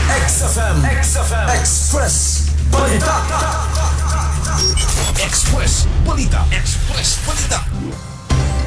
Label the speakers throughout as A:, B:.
A: XFM Express Balita. Express Balita.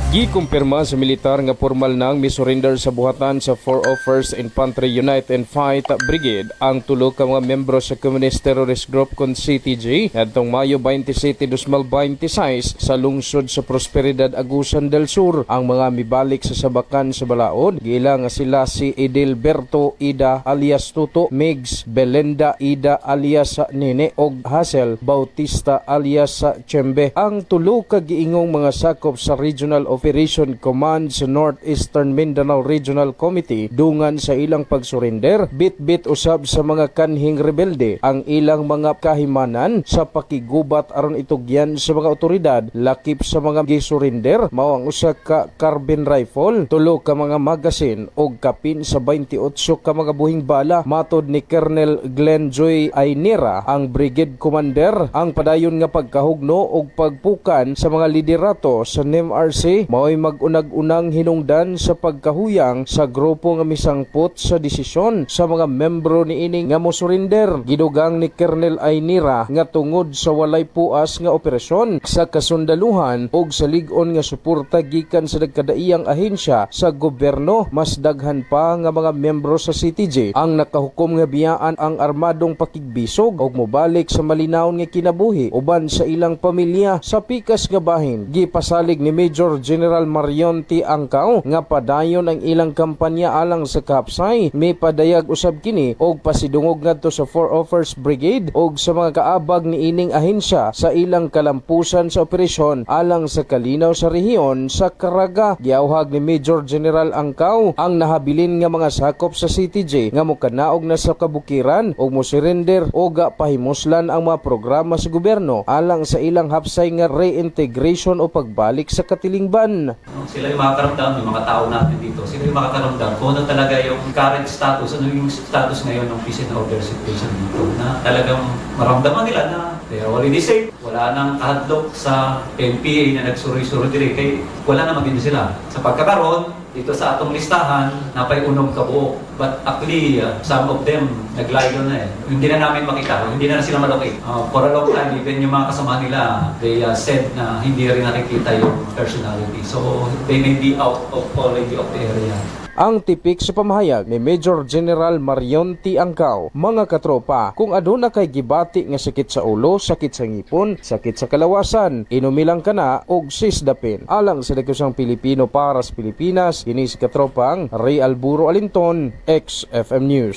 B: Gikumpirma sa militar nga formal nang misurrender sa buhatan sa 401st Infantry Unite and Fight Brigade ang tulo ka mga membro sa Communist Terrorist Group kon CTG adtong Mayo 27, 2026 sa lungsod sa Prosperidad, Agusan del Sur. Ang mga mibalik sa sabakan sa balaod gila nga sila si Edilberto Ida alias Tuto, Migs Belenda Ida alias Nene og Hazel Bautista alias Chembe. Ang tulo ka giingong mga sakop sa Regional Operation Command sa Northeastern Mindanao Regional Committee dungan sa ilang pagsurrender bit-bit usab sa mga kanhing rebelde ang ilang mga kahimanan sa pakigubat aron itugyan sa mga otoridad. Lakip sa mga gisurrender mao ang usa ka carbine rifle, tulo ka mga magasin og kapin sa 28 ka mga buhing bala. Matod ni Colonel Glenn Joy Ainira, ang brigade commander, ang padayon nga pagkahugno og pagpukan sa mga liderato sa NEMRC mao'y mag-unag-unang hinungdan sa pagkahuyang sa grupo nga misangpot sa desisyon sa mga membro niini nga mosurrender. Gidugang ni Colonel Ainira nga tungod sa walay puas nga operasyon sa kasundaluhan og sa lig-on nga suporta gikan sa nagkadaiyang ahensya sa gobyerno, mas daghan pa nga mga membro sa CTG ang nakahukom nga biyaan ang armadong pakigbisog og mobalik sa malinawon nga kinabuhi uban sa ilang pamilya sa pikas nga bahin. Gipasalig ni Major General Marion T. Angkao nga padayon ang ilang kampanya alang sa kapsay. May padayag usab kini og pasidungog ngadto sa 401st Brigade og sa mga kaabag ni ining ahensya sa ilang kalampusan sa operasyon alang sa kalinaw sa rehiyon sa Caraga. Giawhag ni Major General Angkao ang nahabilin nga mga sakop sa CTG nga mokanaog na sa kabukiran og mosurrender o pahimuslan ang mga programa sa gobyerno alang sa ilang hapsay nga reintegration o pagbalik sa katilingban.
C: Sila yung makakaramdam, yung mga tao natin dito, sila yung makakaramdam kung ano talaga yung current status, ano yung status ngayon ng peace and order situation dito, na talagang maramdaman nila na they are already safe, wala nang kahadlok sa NPA na nagsuri-suri dire, kay wala na maging sila. Sa pagkakaroon, dito sa atong listahan, napay unong kabuok. But actually, some of them naglayo na eh. Hindi na namin makita, hindi na sila malocate. For a long time, even yung mga kasama nila, they said na hindi rin nakikita yung personality. So, they may be out of already of the area.
B: Ang tipik sa pamahayag ni Major General Marion T. Angkao, mga katropa, kung aduna kay gibati nga sakit sa ulo, sakit sa ngipon, sakit sa kalawasan, inumilang ka na og sisdapin. Alang sa dakusang Pilipino para sa Pilipinas, ini si katropang Ray Alburo Alinton, XFM News.